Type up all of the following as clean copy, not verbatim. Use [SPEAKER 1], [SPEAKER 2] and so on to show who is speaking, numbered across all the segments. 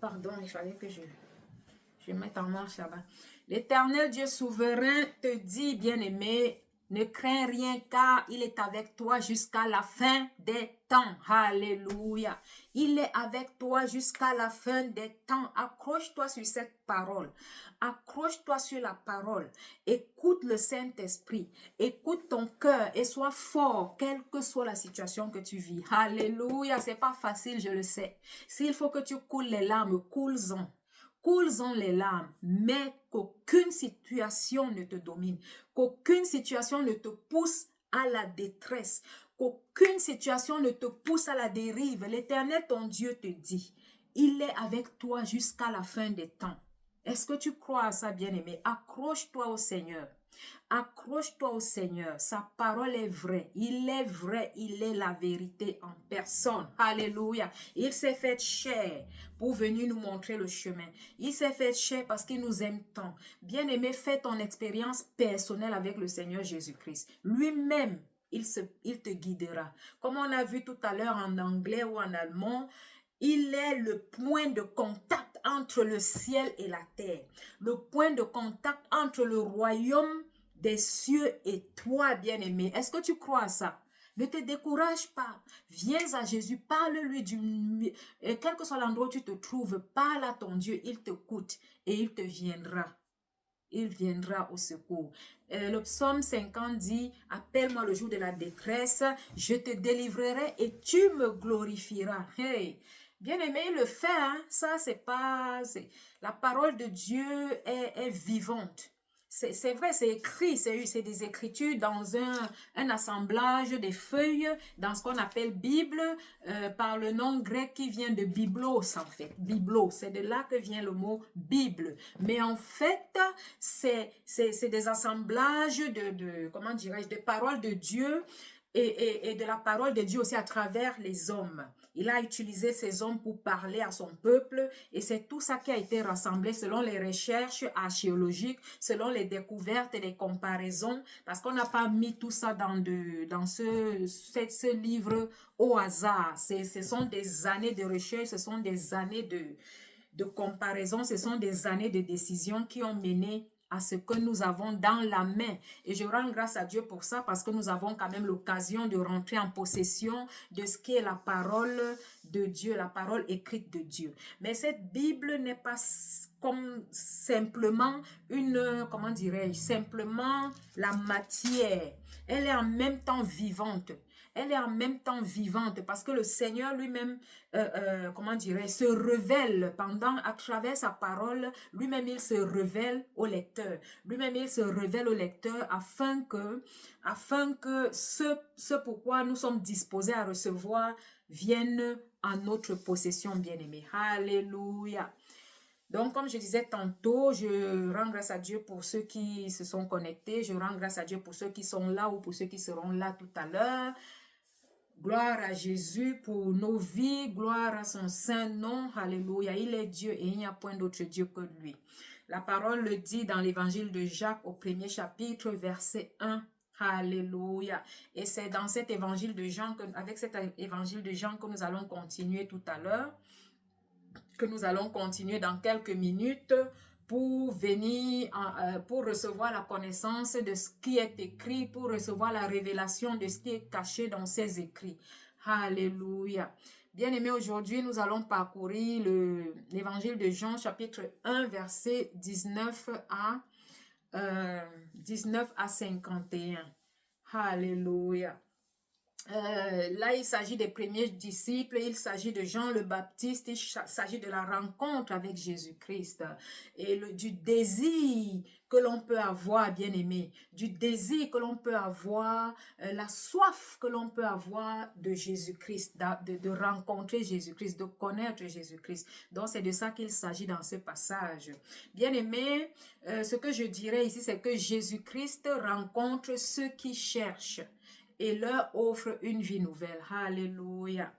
[SPEAKER 1] Pardon, il fallait que je mette en marche là-bas. L'Éternel Dieu souverain te dit, bien-aimé, ne crains rien car il est avec toi jusqu'à la fin des temps. Alléluia. Il est avec toi jusqu'à la fin des temps. Accroche-toi sur cette parole. Accroche-toi sur la parole. Écoute le Saint-Esprit. Écoute ton cœur et sois fort, quelle que soit la situation que tu vis. Alléluia. C'est pas facile, je le sais. S'il faut que tu coules les larmes, coule-en. Coule-en les larmes, mais qu'aucune situation ne te domine, qu'aucune situation ne te pousse à la détresse, qu'aucune situation ne te pousse à la dérive. L'Éternel, ton Dieu, te dit, il est avec toi jusqu'à la fin des temps. Est-ce que tu crois à ça, bien-aimé? Accroche-toi au Seigneur. Accroche-toi au Seigneur. Sa parole est vraie. Il est vrai. Il est la vérité en personne. Alléluia. Il s'est fait chair pour venir nous montrer le chemin. Il s'est fait chair parce qu'il nous aime tant. Bien-aimé, fais ton expérience personnelle avec le Seigneur Jésus-Christ. Lui-même, il te guidera. Comme on a vu tout à l'heure en anglais ou en allemand, il est le point de contact entre le ciel et la terre. Le point de contact entre le royaume des cieux et toi, bien-aimé. Est-ce que tu crois à ça? Ne te décourage pas. Viens à Jésus, parle-lui quel que soit l'endroit où tu te trouves, parle à ton Dieu, il t'écoute et il te viendra. Il viendra au secours. Le psaume 50 dit, appelle-moi le jour de la détresse, je te délivrerai et tu me glorifieras. Hey! Bien-aimé, le fait, hein, ça c'est pas... La parole de Dieu est vivante. C'est vrai, c'est écrit, c'est des écritures dans un assemblage des feuilles, dans ce qu'on appelle Bible, par le nom grec qui vient de biblos en fait. Biblos, c'est de là que vient le mot Bible. Mais en fait, c'est des assemblages comment dirais-je, de paroles de Dieu et de la parole de Dieu aussi à travers les hommes. Il a utilisé ces hommes pour parler à son peuple et c'est tout ça qui a été rassemblé selon les recherches archéologiques, selon les découvertes et les comparaisons, parce qu'on n'a pas mis tout ça dans ce livre au hasard. Ce sont des années de recherche, ce sont des années de comparaison, ce sont des années de décision qui ont mené à ce que nous avons dans la main. Et je rends grâce à Dieu pour ça parce que nous avons quand même l'occasion de rentrer en possession de ce qui est la parole de Dieu, la parole écrite de Dieu. Mais cette Bible n'est pas comme simplement comment dirais-je, simplement la matière. Elle est en même temps vivante. Elle est en même temps vivante parce que le Seigneur lui-même, comment dirais-je, se révèle à travers sa parole, lui-même il se révèle au lecteur. Lui-même il se révèle au lecteur afin que ce pourquoi nous sommes disposés à recevoir vienne en notre possession, bien-aimés. Alléluia. Donc, comme je disais tantôt, je rends grâce à Dieu pour ceux qui se sont connectés. Je rends grâce à Dieu pour ceux qui sont là ou pour ceux qui seront là tout à l'heure. Gloire à Jésus pour nos vies, gloire à son saint nom, alléluia. Il est Dieu et il n'y a point d'autre Dieu que lui. La parole le dit dans l'évangile de Jacques au 1er chapitre, verset 1. Alléluia. Et c'est dans cet évangile de Jean, avec cet évangile de Jean que nous allons continuer tout à l'heure, que nous allons continuer dans quelques minutes pour venir, pour recevoir la connaissance de ce qui est écrit, pour recevoir la révélation de ce qui est caché dans ces écrits. Alléluia. Bien-aimés, aujourd'hui, nous allons parcourir l'évangile de Jean, chapitre 1, verset 19 à 51. Alléluia. Là, il s'agit des premiers disciples, il s'agit de Jean le Baptiste, il s'agit de la rencontre avec Jésus-Christ et du désir que l'on peut avoir, bien aimé, du désir que l'on peut avoir, la soif que l'on peut avoir de Jésus-Christ, de rencontrer Jésus-Christ, de connaître Jésus-Christ. Donc, c'est de ça qu'il s'agit dans ce passage. Bien aimé, ce que je dirais ici, c'est que Jésus-Christ rencontre ceux qui cherchent et leur offre une vie nouvelle. Alléluia.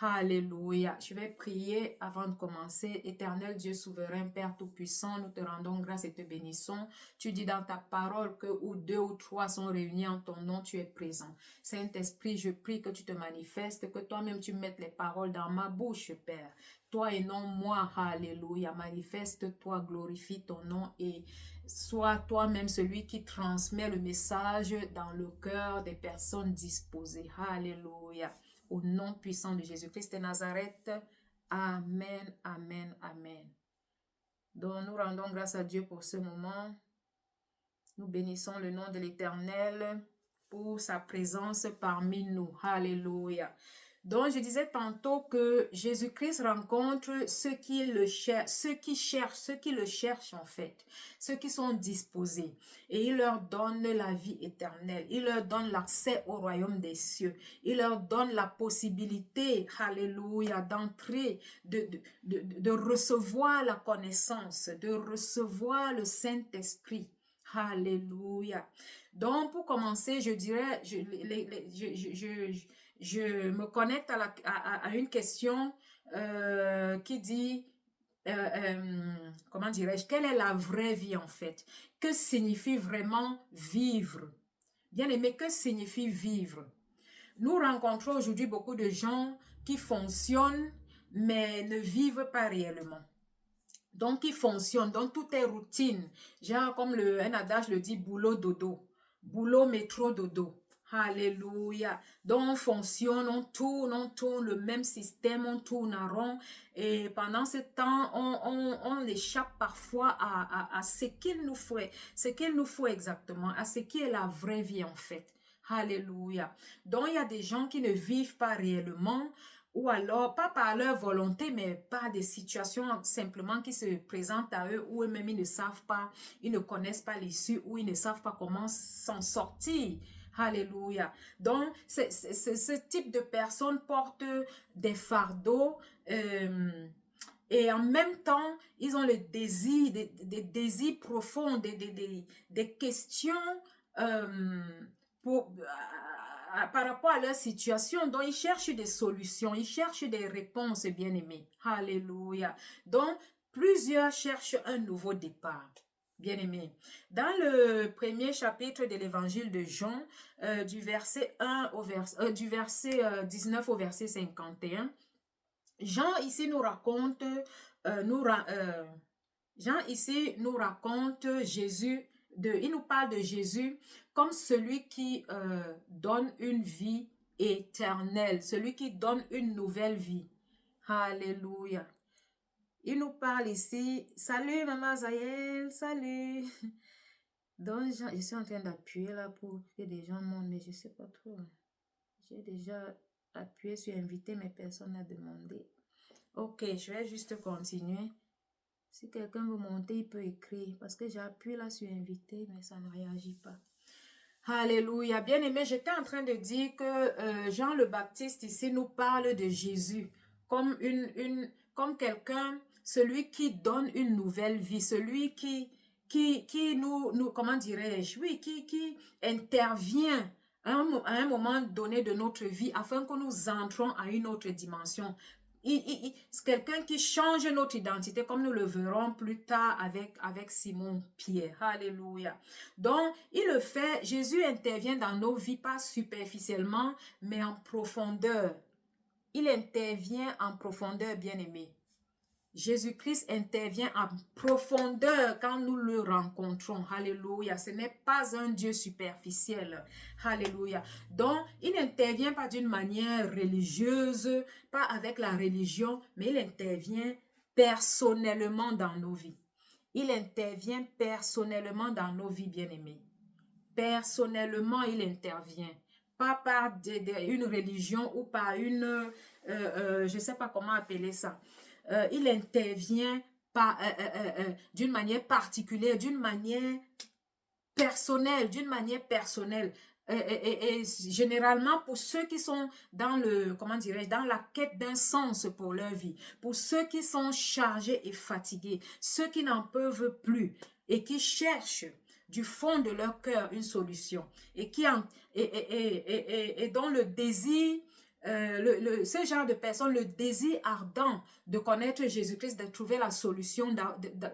[SPEAKER 1] Alléluia. Je vais prier avant de commencer. Éternel Dieu souverain, Père Tout-Puissant, nous te rendons grâce et te bénissons. Tu dis dans ta parole que où deux ou trois sont réunis en ton nom, tu es présent. Saint-Esprit, je prie que tu te manifestes, que toi-même tu mettes les paroles dans ma bouche, Père. Toi et non moi, alléluia. Manifeste-toi, glorifie ton nom et sois toi-même celui qui transmet le message dans le cœur des personnes disposées. Alléluia. Au nom puissant de Jésus-Christ de Nazareth. Amen, amen, amen. Donc, nous rendons grâce à Dieu pour ce moment. Nous bénissons le nom de l'Éternel pour sa présence parmi nous. Alléluia. Donc, je disais tantôt que Jésus-Christ rencontre ceux qui le cherchent, ceux qui le cherchent en fait, ceux qui sont disposés. Et il leur donne la vie éternelle. Il leur donne l'accès au royaume des cieux. Il leur donne la possibilité, alléluia, d'entrer, de recevoir la connaissance, de recevoir le Saint-Esprit. Alléluia. Donc, pour commencer, je dirais, je me connecte à une question qui dit, comment dirais-je, quelle est la vraie vie en fait? Que signifie vraiment vivre? Bien aimé, que signifie vivre? Nous rencontrons aujourd'hui beaucoup de gens qui fonctionnent, mais ne vivent pas réellement. Donc, ils fonctionnent, donc tout est routine. Genre, comme un adage le dit, boulot, dodo. Boulot, métro, dodo. Alléluia. Donc, on fonctionne, on tourne le même système, on tourne en rond. Et pendant ce temps, on échappe parfois à ce qu'il nous faut exactement, à ce qui est la vraie vie en fait. Alléluia. Donc, il y a des gens qui ne vivent pas réellement, ou alors pas par leur volonté, mais par des situations simplement qui se présentent à eux, où eux-mêmes ils ne savent pas, ils ne connaissent pas l'issue, ou ils ne savent pas comment s'en sortir. Alléluia. Donc, ce type de personnes portent des fardeaux et en même temps, ils ont le désir, des désirs profonds, des questions pour, par rapport à leur situation. Donc, ils cherchent des solutions, ils cherchent des réponses, bien-aimés. Alléluia. Donc, plusieurs cherchent un nouveau départ. Bien-aimés, dans le premier chapitre de l'évangile de Jean, du verset 19 au verset 51, Jean ici nous raconte, Jean ici nous raconte Jésus, il nous parle de Jésus comme celui qui donne une vie éternelle, celui qui donne une nouvelle vie. Alléluia. Il nous parle ici. Salut maman Zayel, salut. Donc je suis en train d'appuyer là pour que des gens montent, mais je ne sais pas trop. J'ai déjà appuyé sur inviter, mais personne n'a demandé. Ok, je vais juste continuer. Si quelqu'un veut monter, il peut écrire. Parce que j'appuie là sur inviter, mais ça ne réagit pas. Alléluia. Bien aimé, j'étais en train de dire que Jean le Baptiste ici nous parle de Jésus comme comme quelqu'un, celui qui donne une nouvelle vie, celui qui comment dirais-je, oui, qui intervient à un moment donné de notre vie afin que nous entrons à une autre dimension. C'est quelqu'un qui change notre identité, comme nous le verrons plus tard avec Simon Pierre. Alléluia. Donc, il le fait, Jésus intervient dans nos vies, pas superficiellement, mais en profondeur. Il intervient en profondeur, bien-aimé. Jésus-Christ intervient en profondeur quand nous le rencontrons. Alléluia. Ce n'est pas un Dieu superficiel. Alléluia. Donc, il n'intervient pas d'une manière religieuse, pas avec la religion, mais il intervient personnellement dans nos vies. Il intervient personnellement dans nos vies, bien-aimés. Personnellement, il intervient. Pas par une religion ou par je ne sais pas comment appeler ça. Il intervient d'une manière particulière, d'une manière personnelle, Et généralement, pour ceux qui sont dans dans la quête d'un sens pour leur vie, pour ceux qui sont chargés et fatigués, ceux qui n'en peuvent plus et qui cherchent du fond de leur cœur une solution et dont le désir ce genre de personnes, le désir ardent de connaître Jésus-Christ, de trouver la solution,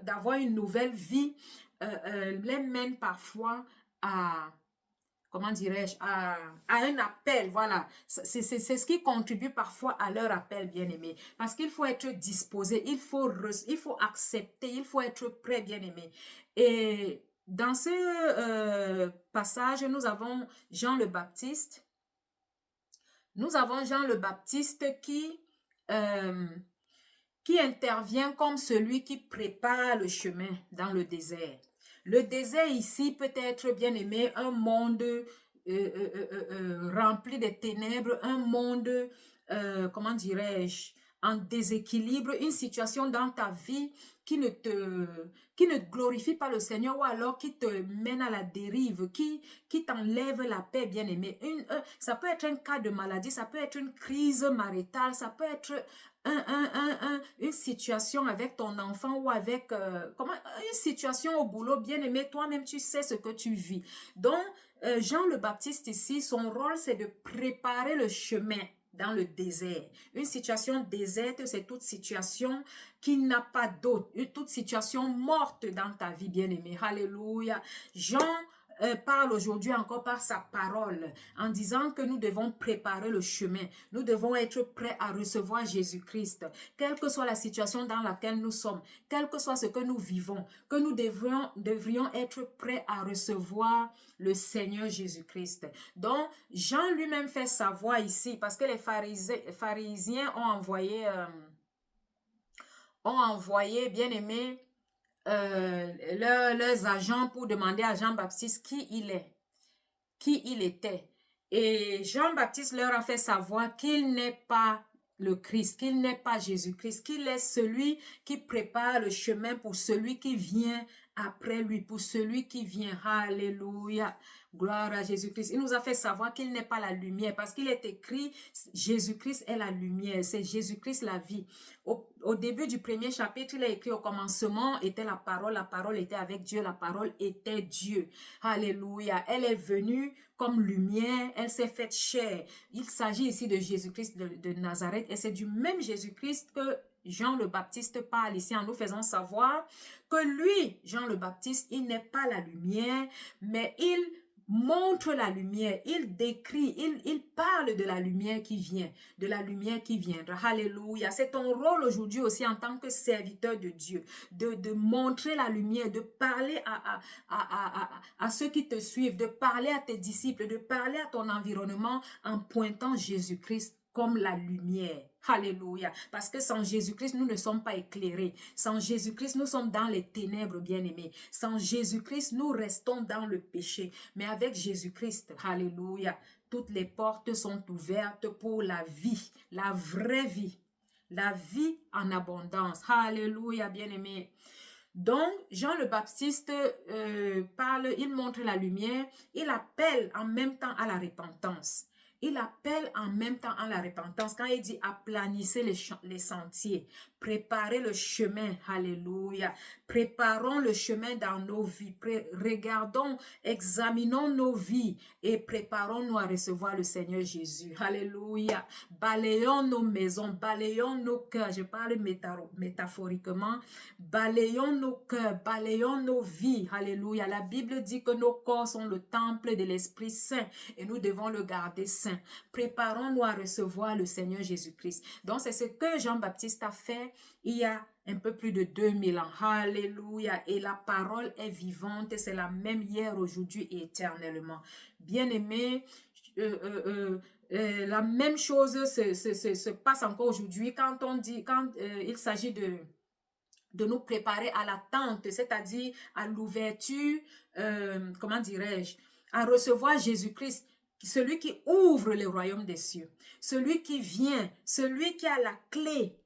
[SPEAKER 1] d'avoir une nouvelle vie, les mène parfois à, comment dirais-je, à un appel, voilà. C'est ce qui contribue parfois à leur appel, bien-aimé. Parce qu'il faut être disposé, il faut accepter, il faut être prêt, bien-aimé. Et dans ce passage, nous avons Jean le Baptiste. Nous avons Jean le Baptiste qui intervient comme celui qui prépare le chemin dans le désert. Le désert ici peut être, bien aimé, un monde rempli de ténèbres, un monde, comment dirais-je, en déséquilibre, une situation dans ta vie qui ne glorifie pas le Seigneur ou alors qui te mène à la dérive, qui t'enlève la paix, bien aimé. Ça peut être un cas de maladie, ça peut être une crise maritale, ça peut être une situation avec ton enfant ou avec une situation au boulot, bien aimé, toi-même tu sais ce que tu vis. Donc, Jean le Baptiste ici, son rôle c'est de préparer le chemin dans le désert. Une situation déserte, c'est toute situation qui n'a pas d'autre, toute situation morte dans ta vie, bien aimé. Alléluia. Jean parle aujourd'hui encore par sa parole en disant que nous devons préparer le chemin. Nous devons être prêts à recevoir Jésus-Christ. Quelle que soit la situation dans laquelle nous sommes, quel que soit ce que nous vivons, que nous devrions être prêts à recevoir le Seigneur Jésus-Christ. Donc, Jean lui-même fait savoir ici, parce que les pharisiens ont envoyé, bien aimé, leurs agents pour demander à Jean-Baptiste qui il était. Et Jean-Baptiste leur a fait savoir qu'il n'est pas le Christ, qu'il n'est pas Jésus-Christ, qu'il est celui qui prépare le chemin pour celui qui vient après lui, pour celui qui vient. Alléluia. Gloire à Jésus-Christ. Il nous a fait savoir qu'il n'est pas la lumière parce qu'il est écrit Jésus-Christ est la lumière, c'est Jésus-Christ la vie. Au début du premier chapitre, il est écrit au commencement était la parole était avec Dieu, la parole était Dieu. Alléluia. Elle est venue comme lumière, elle s'est faite chair. Il s'agit ici de Jésus-Christ de Nazareth et c'est du même Jésus-Christ que Jean le Baptiste parle ici en nous faisant savoir que lui, Jean le Baptiste, il n'est pas la lumière, mais il montre la lumière, il décrit, il parle de la lumière qui vient, de la lumière qui viendra. Alléluia. C'est ton rôle aujourd'hui aussi en tant que serviteur de Dieu, de montrer la lumière, de parler à ceux qui te suivent, de parler à tes disciples, de parler à ton environnement en pointant Jésus-Christ comme la lumière. Alléluia. Parce que sans Jésus-Christ, nous ne sommes pas éclairés. Sans Jésus-Christ, nous sommes dans les ténèbres, bien-aimés. Sans Jésus-Christ, nous restons dans le péché. Mais avec Jésus-Christ, alléluia, toutes les portes sont ouvertes pour la vie, la vraie vie. La vie en abondance. Alléluia, bien-aimés. Donc, Jean le Baptiste parle, il montre la lumière, il appelle en même temps à la repentance. Il appelle en même temps à la repentance. Quand il dit aplanissez les sentiers, préparez le chemin, alléluia. Préparons le chemin dans nos vies. Regardons, examinons nos vies et préparons-nous à recevoir le Seigneur Jésus. Alléluia. Balayons nos maisons, balayons nos cœurs. Je parle métaphoriquement. Balayons nos cœurs, balayons nos vies. Alléluia. La Bible dit que nos corps sont le temple de l'Esprit Saint et nous devons le garder saint. Préparons-nous à recevoir le Seigneur Jésus-Christ. Donc, c'est ce que Jean-Baptiste a fait il y a un peu plus de 2000 ans. Alléluia. Et la parole est vivante. C'est la même hier, aujourd'hui et éternellement. Bien-aimés, la même chose se passe encore aujourd'hui quand il s'agit de nous préparer à l'attente, c'est-à-dire à l'ouverture, comment dirais-je, à recevoir Jésus-Christ, celui qui ouvre le royaume des cieux, celui qui vient, celui qui a la clé,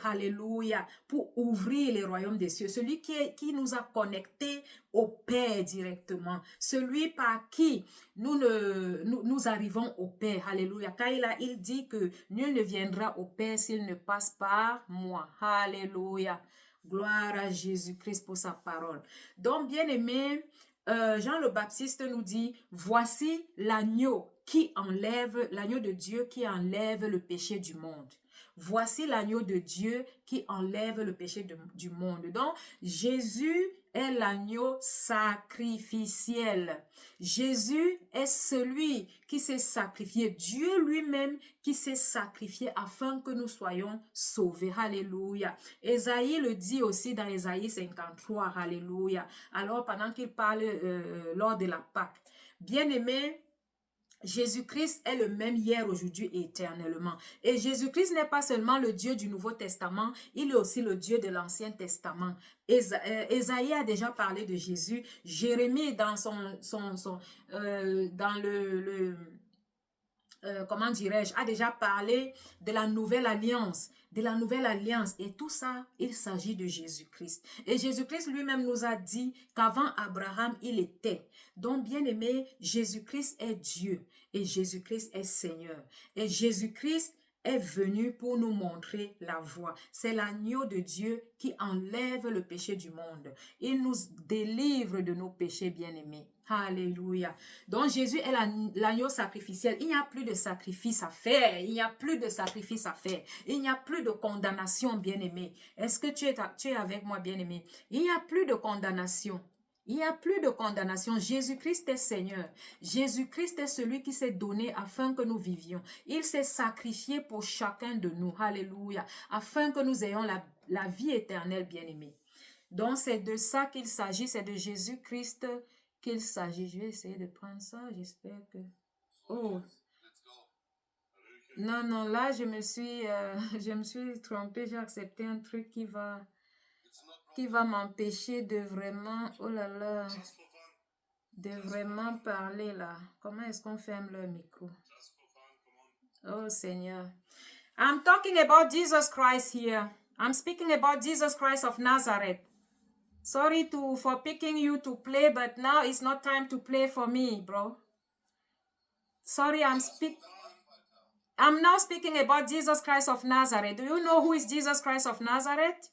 [SPEAKER 1] alléluia, pour ouvrir le royaume des cieux, celui qui nous a connectés au Père directement, celui par qui nous arrivons au Père, alléluia, car il dit que nul ne viendra au Père s'il ne passe par moi, alléluia, gloire à Jésus-Christ pour sa parole. Donc, bien aimé, Jean le Baptiste nous dit, voici l'agneau l'agneau de Dieu qui enlève le péché du monde. Voici l'agneau de Dieu qui enlève le péché du monde. Donc, Jésus est l'agneau sacrificiel. Jésus est celui qui s'est sacrifié. Dieu lui-même qui s'est sacrifié afin que nous soyons sauvés. Alléluia. Ésaïe le dit aussi dans Ésaïe 53. Alléluia. Alors, pendant qu'il parle lors de la Pâque, bien-aimé, Jésus-Christ est le même hier, aujourd'hui et éternellement. Et Jésus-Christ n'est pas seulement le Dieu du Nouveau Testament, il est aussi le Dieu de l'Ancien Testament. Ésaïe a déjà parlé de Jésus. Jérémie, dans comment dirais-je, a déjà parlé de la nouvelle alliance. Et tout ça, il s'agit de Jésus-Christ. Et Jésus-Christ lui-même nous a dit qu'avant Abraham, il était. Donc, bien aimé, Jésus-Christ est Dieu et Jésus-Christ est Seigneur. Et Jésus-Christ est venu pour nous montrer la voie. C'est l'agneau de Dieu qui enlève le péché du monde. Il nous délivre de nos péchés, bien-aimés. Alléluia. Donc Jésus est l'agneau sacrificiel. Il n'y a plus de sacrifice à faire. Il n'y a plus de sacrifice à faire. Il n'y a plus de condamnation, bien-aimé. Est-ce que tu es avec moi, bien-aimé? Il n'y a plus de condamnation. Il n'y a plus de condamnation. Jésus-Christ est Seigneur. Jésus-Christ est celui qui s'est donné afin que nous vivions. Il s'est sacrifié pour chacun de nous. Alléluia. Afin que nous ayons la vie éternelle, bien-aimé. Donc c'est de ça qu'il s'agit. C'est de Jésus-Christ qu'il s'agit. Je vais essayer de prendre ça. J'espère que... Oh. Non, là, je me suis trompée. J'ai accepté un truc qui va m'empêcher de vraiment... Oh là là. De vraiment parler là. Comment est-ce qu'on ferme le micro? Oh Seigneur. I'm talking about Jesus Christ here. I'm speaking about Jesus Christ of Nazareth. Sorry for picking you to play, but now it's not time to play for me, bro. Sorry, I'm now speaking about Jesus Christ of Nazareth. Do you know who is Jesus Christ of Nazareth?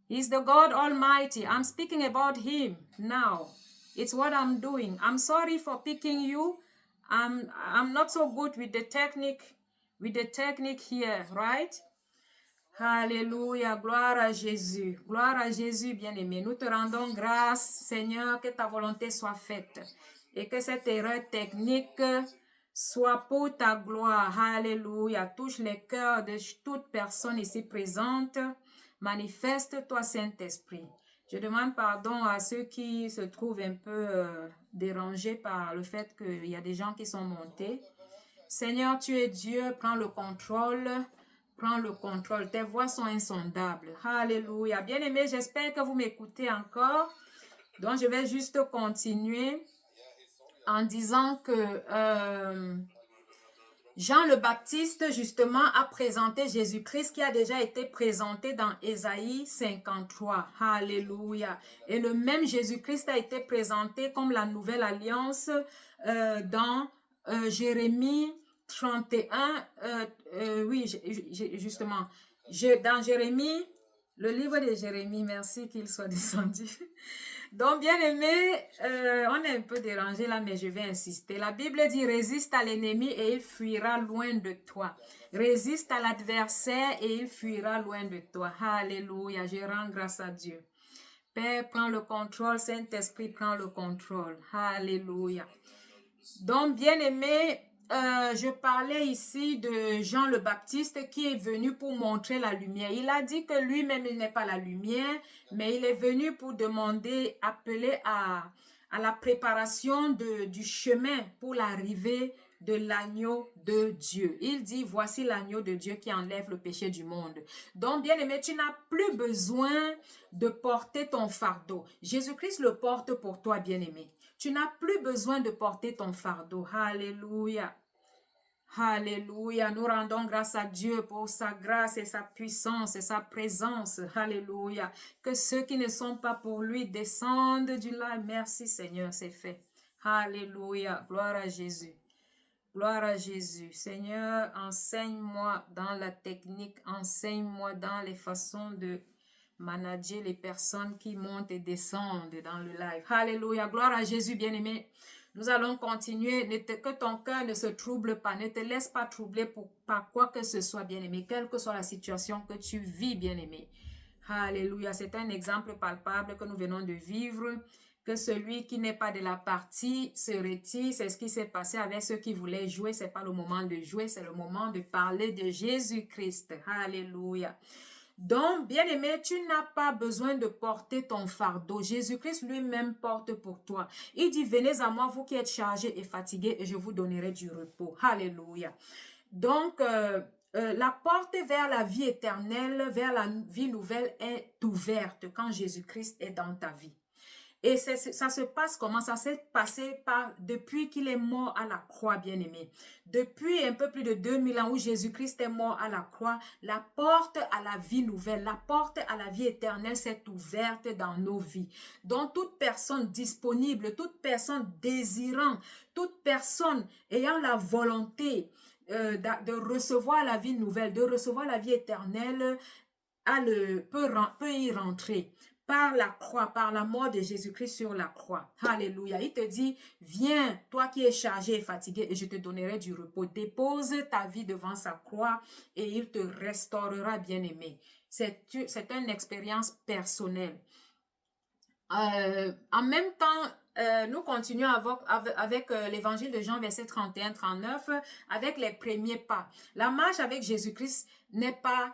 [SPEAKER 1] He's the God Almighty. I'm speaking about him now. It's what I'm doing. I'm sorry for picking you. I'm not so good with the technique here, right? Alléluia, gloire à Jésus. Gloire à Jésus, bien-aimé. Nous te rendons grâce, Seigneur, que ta volonté soit faite et que cette erreur technique soit pour ta gloire. Alléluia. Touche les cœurs de toute personne ici présente. Manifeste-toi, Saint-Esprit. Je demande pardon à ceux qui se trouvent un peu dérangés par le fait qu'il y a des gens qui sont montés. Seigneur, tu es Dieu, prends le contrôle. Prends le contrôle. Tes voix sont insondables. Alléluia. Bien-aimés, j'espère que vous m'écoutez encore. Donc, je vais juste continuer en disant que Jean le Baptiste, justement, a présenté Jésus-Christ qui a déjà été présenté dans Ésaïe 53. Alléluia. Et le même Jésus-Christ a été présenté comme la nouvelle alliance dans Jérémie 31, oui, justement, dans Jérémie, le livre de Jérémie, merci qu'il soit descendu. Donc, bien aimé, on est un peu dérangé là, mais je vais insister. La Bible dit, résiste à l'ennemi et il fuira loin de toi. Résiste à l'adversaire et il fuira loin de toi. Alléluia, je rends grâce à Dieu. Père, prends le contrôle, Saint-Esprit, prends le contrôle. Alléluia. Donc, bien aimé, je parlais ici de Jean le Baptiste qui est venu pour montrer la lumière. Il a dit que lui-même, il n'est pas la lumière, mais il est venu pour demander, appeler à la préparation du chemin pour l'arrivée de l'agneau de Dieu. Il dit, voici l'agneau de Dieu qui enlève le péché du monde. Donc, bien aimé, tu n'as plus besoin de porter ton fardeau. Jésus-Christ le porte pour toi, bien aimé. Tu n'as plus besoin de porter ton fardeau. Alléluia. Alléluia. Nous rendons grâce à Dieu pour sa grâce et sa puissance et sa présence. Alléluia. Que ceux qui ne sont pas pour lui descendent du lac. Merci Seigneur, c'est fait. Alléluia. Gloire à Jésus. Gloire à Jésus. Seigneur, enseigne-moi dans la technique. Enseigne-moi dans les façons de manager les personnes qui montent et descendent dans le live. Alléluia. Gloire à Jésus, bien-aimé. Nous allons continuer. Que ton cœur ne se trouble pas. Ne te laisse pas troubler par quoi que ce soit, bien-aimé. Quelle que soit la situation que tu vis, bien-aimé. Alléluia. C'est un exemple palpable que nous venons de vivre. Que celui qui n'est pas de la partie se retire. C'est ce qui s'est passé avec ceux qui voulaient jouer. Ce n'est pas le moment de jouer. C'est le moment de parler de Jésus-Christ. Alléluia. Donc, bien-aimé, tu n'as pas besoin de porter ton fardeau. Jésus-Christ lui-même porte pour toi. Il dit, venez à moi, vous qui êtes chargés et fatigués, et je vous donnerai du repos. Alléluia. Donc, la porte vers la vie éternelle, vers la vie nouvelle est ouverte quand Jésus-Christ est dans ta vie. Et ça se passe comment? Ça s'est passé depuis qu'il est mort à la croix, bien-aimé. Depuis un peu plus de 2000 ans où Jésus-Christ est mort à la croix, la porte à la vie nouvelle, la porte à la vie éternelle s'est ouverte dans nos vies. Donc, toute personne disponible, toute personne désirant, toute personne ayant la volonté de recevoir la vie nouvelle, de recevoir la vie éternelle, peut y rentrer par la croix, par la mort de Jésus-Christ sur la croix. Alléluia. Il te dit, viens, toi qui es chargé et fatigué, et je te donnerai du repos. Dépose ta vie devant sa croix et il te restaurera, bien-aimé. C'est une expérience personnelle. En même temps, nous continuons avec l'évangile de Jean, verset 31-39, avec les premiers pas. La marche avec Jésus-Christ n'est pas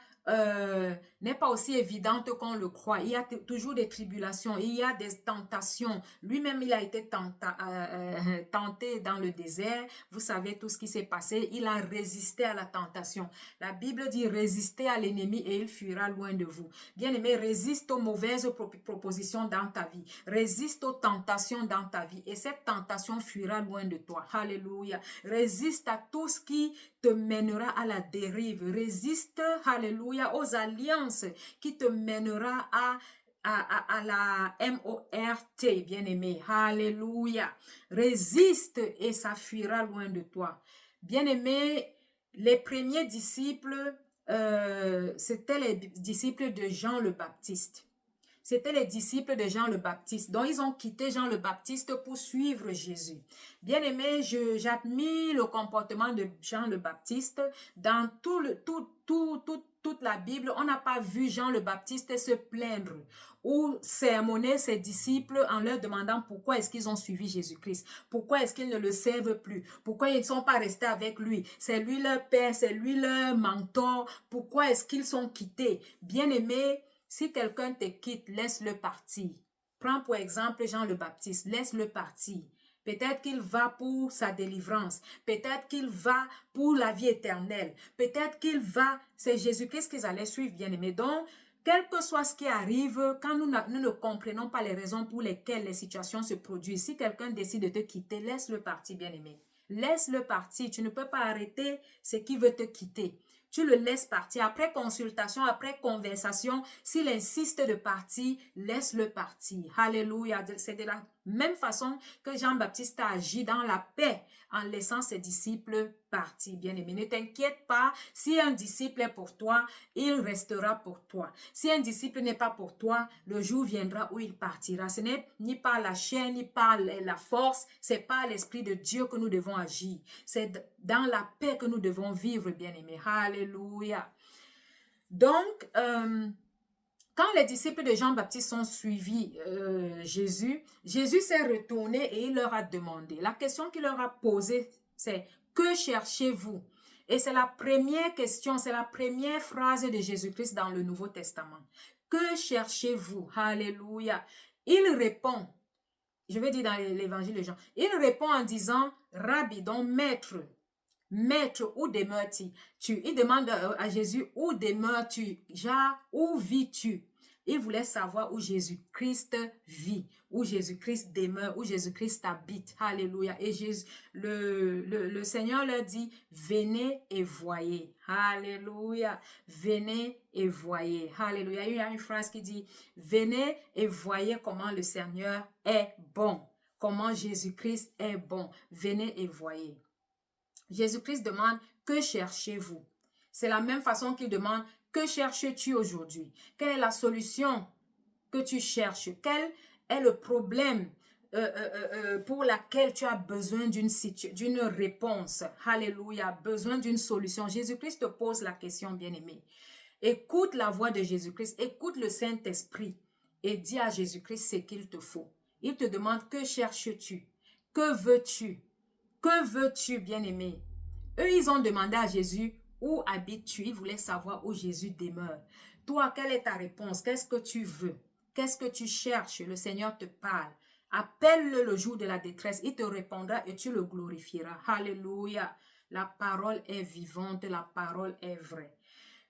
[SPEAKER 1] aussi évidente qu'on le croit. Il y a toujours des tribulations, il y a des tentations. Lui-même, il a été tenté dans le désert. Vous savez tout ce qui s'est passé. Il a résisté à la tentation. La Bible dit, résistez à l'ennemi et il fuira loin de vous. Bien-aimé, résiste aux mauvaises propositions dans ta vie. Résiste aux tentations dans ta vie et cette tentation fuira loin de toi. Alléluia. Résiste à tout ce qui te mènera à la dérive. Résiste, alléluia, aux alliances qui te mènera à la M-O-R-T, bien-aimé. Alléluia. Résiste et ça fuira loin de toi. Bien-aimé, les premiers disciples, c'était les disciples de Jean le Baptiste. C'était les disciples de Jean le Baptiste. Donc, ils ont quitté Jean le Baptiste pour suivre Jésus. Bien aimé, j'admire le comportement de Jean le Baptiste. Dans toute la Bible, on n'a pas vu Jean le Baptiste se plaindre ou sermonner ses disciples en leur demandant pourquoi est-ce qu'ils ont suivi Jésus-Christ. Pourquoi est-ce qu'ils ne le servent plus? Pourquoi ils ne sont pas restés avec lui? C'est lui leur père, c'est lui leur mentor. Pourquoi est-ce qu'ils sont quittés? Bien aimé, si quelqu'un te quitte, laisse-le partir. Prends pour exemple Jean le Baptiste, laisse-le partir. Peut-être qu'il va pour sa délivrance. Peut-être qu'il va pour la vie éternelle. Peut-être qu'il va... C'est Jésus-Christ qu'ils allaient suivre, bien-aimés. Donc, quel que soit ce qui arrive, quand nous ne comprenons pas les raisons pour lesquelles les situations se produisent, si quelqu'un décide de te quitter, laisse-le partir, bien-aimé. Laisse-le partir. Tu ne peux pas arrêter ce qui veut te quitter. Tu le laisses partir. Après consultation, après conversation, s'il insiste de partir, laisse-le partir. Alléluia. C'est de la même façon que Jean-Baptiste a agi dans la paix en laissant ses disciples partir. Bien-aimé, ne t'inquiète pas. Si un disciple est pour toi, il restera pour toi. Si un disciple n'est pas pour toi, le jour viendra où il partira. Ce n'est ni par la chair, ni par la force. C'est par l'Esprit de Dieu que nous devons agir. C'est dans la paix que nous devons vivre, bien-aimé. Alléluia. Donc, quand les disciples de Jean-Baptiste ont suivi Jésus, Jésus s'est retourné et il leur a demandé. La question qu'il leur a posée, c'est « Que cherchez-vous » Et c'est la première question, c'est la première phrase de Jésus-Christ dans le Nouveau Testament. « Que cherchez-vous » Alléluia. Il répond, je vais dire dans l'évangile de Jean, il répond en disant « Rabbi » donc maître. Maître, où demeures-tu? Il demande à Jésus, où demeures-tu? Genre, où vis-tu? Il voulait savoir où Jésus-Christ vit, où Jésus-Christ demeure, où Jésus-Christ habite. Alléluia. Et le Seigneur leur dit, venez et voyez. Alléluia. Venez et voyez. Alléluia. Il y a une phrase qui dit, venez et voyez comment le Seigneur est bon. Comment Jésus-Christ est bon. Venez et voyez. Jésus-Christ demande, que cherchez-vous? C'est la même façon qu'il demande, que cherches-tu aujourd'hui? Quelle est la solution que tu cherches? Quel est le problème pour laquelle tu as besoin d'une réponse. Alléluia, besoin d'une solution. Jésus-Christ te pose la question, bien-aimé. Écoute la voix de Jésus-Christ, écoute le Saint-Esprit et dis à Jésus-Christ ce qu'il te faut. Il te demande, que cherches-tu? Que veux-tu? Que veux-tu, bien-aimé? Eux, ils ont demandé à Jésus, où habites-tu? Ils voulaient savoir où Jésus demeure. Toi, quelle est ta réponse? Qu'est-ce que tu veux? Qu'est-ce que tu cherches? Le Seigneur te parle. Appelle-le le jour de la détresse. Il te répondra et tu le glorifieras. Alléluia. La parole est vivante, la parole est vraie.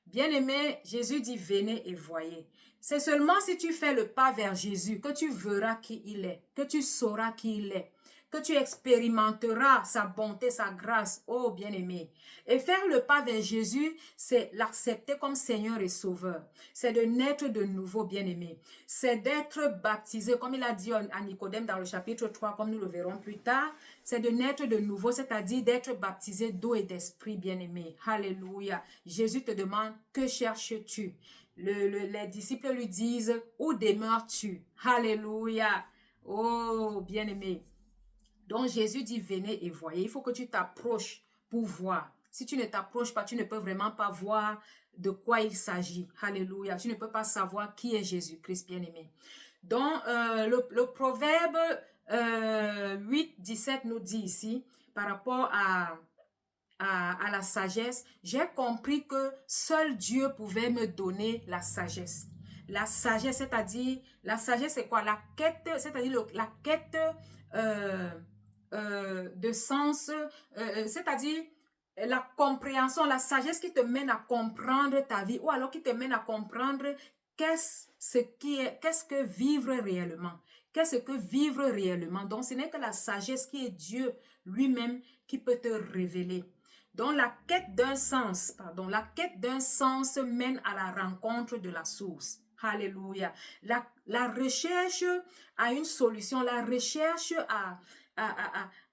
[SPEAKER 1] Bien-aimé, Jésus dit, venez et voyez. C'est seulement si tu fais le pas vers Jésus que tu verras qui il est, que tu sauras qui il est, que tu expérimenteras sa bonté, sa grâce, oh bien-aimé. Et faire le pas vers Jésus, c'est l'accepter comme Seigneur et Sauveur. C'est de naître de nouveau, bien-aimé. C'est d'être baptisé, comme il a dit à Nicodème dans le chapitre 3, comme nous le verrons plus tard. C'est de naître de nouveau, c'est-à-dire d'être baptisé d'eau et d'esprit, bien-aimé. Alléluia. Jésus te demande, que cherches-tu? Les disciples lui disent, où demeures-tu? Alléluia. Oh, bien-aimé. Donc Jésus dit, venez et voyez. Il faut que tu t'approches pour voir. Si tu ne t'approches pas, tu ne peux vraiment pas voir de quoi il s'agit. Alléluia. Tu ne peux pas savoir qui est Jésus-Christ, bien-aimé. Donc, le proverbe 8, 17 nous dit ici, par rapport à la sagesse, j'ai compris que seul Dieu pouvait me donner la sagesse. La sagesse, c'est-à-dire, la sagesse c'est quoi? La quête, c'est-à-dire la quête de sens, c'est-à-dire la compréhension, la sagesse qui te mène à comprendre ta vie ou alors qui te mène à comprendre qu'est-ce que vivre réellement. Qu'est-ce que vivre réellement? Donc, ce n'est que la sagesse qui est Dieu lui-même qui peut te révéler. Donc, la quête d'un sens mène à la rencontre de la source. Alléluia. La recherche à une solution, la recherche à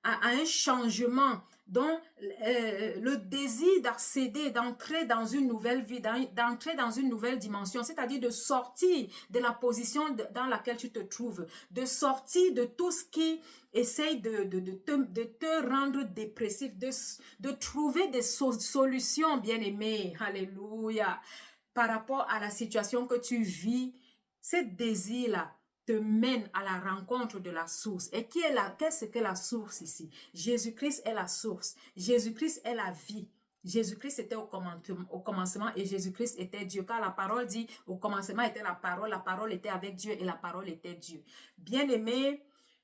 [SPEAKER 1] un changement. Donc, le désir d'accéder, d'entrer dans une nouvelle vie, d'entrer dans une nouvelle dimension, c'est-à-dire de sortir de la position dans laquelle tu te trouves, de sortir de tout ce qui essaye de te rendre dépressif, de trouver des solutions, bien-aimé. Alléluia. Par rapport à la situation que tu vis, ce désir-là te mène à la rencontre de la source. Et qu'est-ce que la source ici? Jésus-Christ est la source. Jésus-Christ est la vie. Jésus-Christ était au commencement et Jésus-Christ était Dieu. Car la parole dit, au commencement était la parole était avec Dieu et la parole était Dieu. Bien-aimé,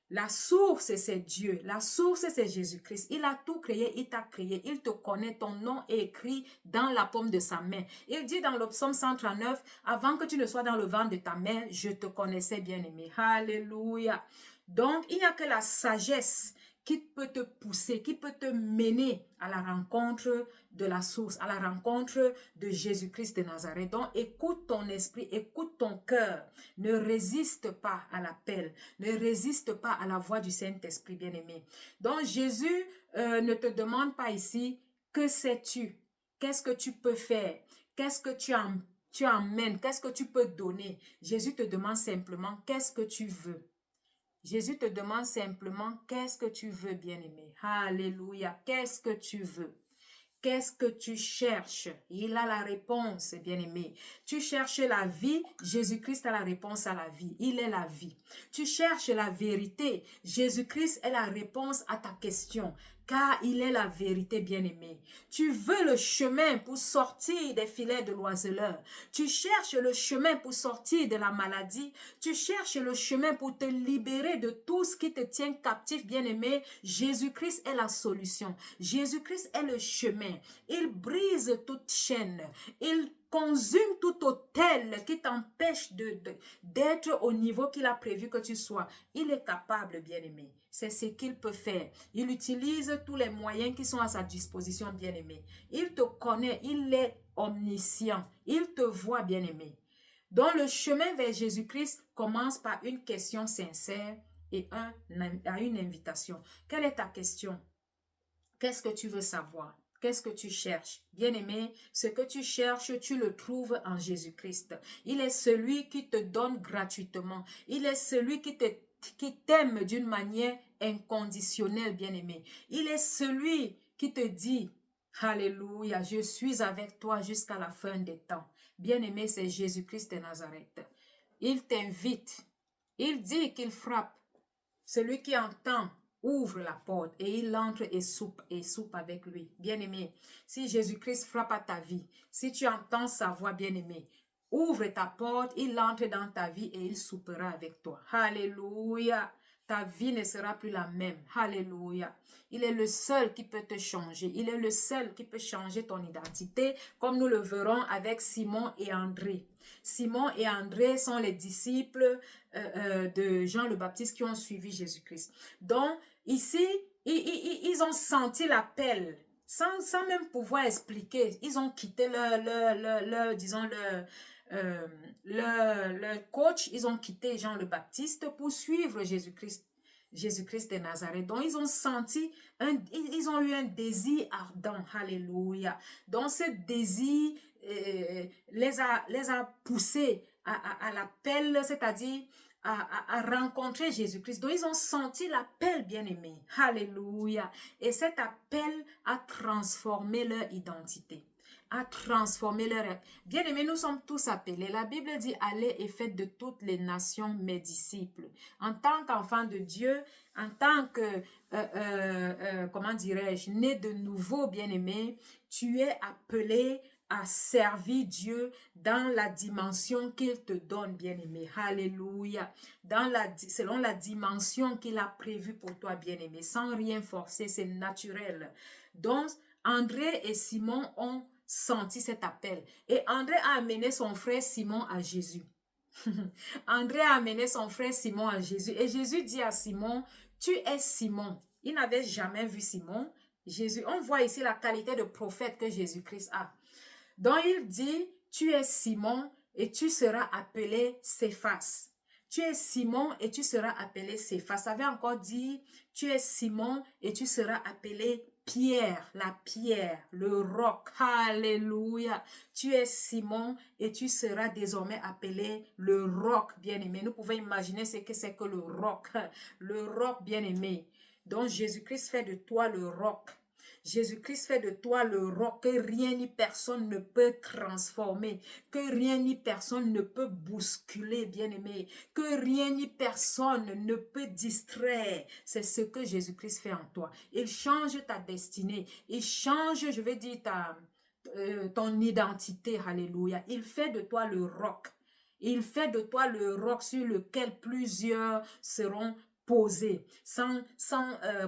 [SPEAKER 1] la source, c'est Dieu. La source, c'est Jésus-Christ. Il a tout créé, il t'a créé. Il te connaît, ton nom est écrit dans la paume de sa main. Il dit dans le psaume 139, avant que tu ne sois dans le ventre de ta mère, je te connaissais, bien-aimé. Alléluia. Donc, il n'y a que la sagesse qui peut te pousser, qui peut te mener à la rencontre de la source, à la rencontre de Jésus-Christ de Nazareth. Donc, écoute ton esprit, écoute ton cœur. Ne résiste pas à l'appel, ne résiste pas à la voix du Saint-Esprit, bien-aimé. Donc, Jésus ne te demande pas ici, que sais-tu? Qu'est-ce que tu peux faire? Qu'est-ce que tu emmènes? Qu'est-ce que tu peux donner? Jésus te demande simplement, qu'est-ce que tu veux? Jésus te demande simplement, qu'est-ce que tu veux, bien-aimé? Alléluia. Qu'est-ce que tu veux? Qu'est-ce que tu cherches? Il a la réponse, bien-aimé. Tu cherches la vie, Jésus-Christ a la réponse à la vie. Il est la vie. Tu cherches la vérité, Jésus-Christ est la réponse à ta question. Car il est la vérité, bien-aimé. Tu veux le chemin pour sortir des filets de l'oiseleur. Tu cherches le chemin pour sortir de la maladie. Tu cherches le chemin pour te libérer de tout ce qui te tient captif, bien-aimé. Jésus-Christ est la solution. Jésus-Christ est le chemin. Il brise toute chaîne. Il consume tout autel qui t'empêche d'être au niveau qu'il a prévu que tu sois. Il est capable, bien-aimé. C'est ce qu'il peut faire. Il utilise tous les moyens qui sont à sa disposition, bien-aimé. Il te connaît, il est omniscient. Il te voit, bien-aimé. Donc, le chemin vers Jésus-Christ commence par une question sincère et une invitation. Quelle est ta question? Qu'est-ce que tu veux savoir? Qu'est-ce que tu cherches? Bien-aimé, ce que tu cherches, tu le trouves en Jésus-Christ. Il est celui qui te donne gratuitement. Il est celui qui te qui t'aime d'une manière inconditionnelle, bien-aimé. Il est celui qui te dit, alléluia, je suis avec toi jusqu'à la fin des temps. Bien-aimé, c'est Jésus-Christ de Nazareth. Il t'invite. Il dit qu'il frappe. Celui qui entend ouvre la porte et il entre et soupe avec lui. Bien-aimé, si Jésus-Christ frappe à ta vie, si tu entends sa voix, bien-aimé, ouvre ta porte, il entre dans ta vie et il soupera avec toi. Alléluia. Ta vie ne sera plus la même. Alléluia. Il est le seul qui peut te changer. Il est le seul qui peut changer ton identité, comme nous le verrons avec Simon et André. Simon et André sont les disciples de Jean le Baptiste qui ont suivi Jésus-Christ. Donc, ici, ils ont senti l'appel. Sans même pouvoir expliquer, ils ont quitté leur coach, ils ont quitté Jean le Baptiste pour suivre Jésus-Christ. Jésus-Christ de Nazareth. Donc, ils ont senti, ils ont eu un désir ardent. Alléluia. Donc, ce désir les a poussés à l'appel, c'est-à-dire à rencontrer Jésus-Christ. Donc, ils ont senti l'appel, bien-aimé. Alléluia. Et cet appel a transformé leur identité, a transformé leur... Bien-aimés, nous sommes tous appelés. La Bible dit, allez et faites de toutes les nations mes disciples. En tant qu'enfant de Dieu, en tant que, comment dirais-je, né de nouveau, bien-aimé, tu es appelé à servir Dieu dans la dimension qu'il te donne, bien-aimé. Alléluia. Selon la dimension qu'il a prévue pour toi, bien-aimé. Sans rien forcer, c'est naturel. Donc, André et Simon ont senti cet appel. Et André a amené son frère Simon à Jésus. André a amené son frère Simon à Jésus. Et Jésus dit à Simon, tu es Simon. Il n'avait jamais vu Simon. Jésus, on voit ici la qualité de prophète que Jésus-Christ a. Donc il dit, tu es Simon et tu seras appelé Céphas. Tu es Simon et tu seras appelé Céphas. Ça veut encore dire, tu es Simon et tu seras appelé Pierre, la pierre, le roc. Alléluia. Tu es Simon et tu seras désormais appelé le roc, bien-aimé. Nous pouvons imaginer ce que c'est que le roc, bien-aimé. Donc Jésus-Christ fait de toi le roc. Jésus-Christ fait de toi le roc que rien ni personne ne peut transformer, que rien ni personne ne peut bousculer, bien-aimé, que rien ni personne ne peut distraire. C'est ce que Jésus-Christ fait en toi. Il change ta destinée, il change, je vais dire, ton identité, alléluia. Il fait de toi le roc. Il fait de toi le roc sur lequel plusieurs seront posé,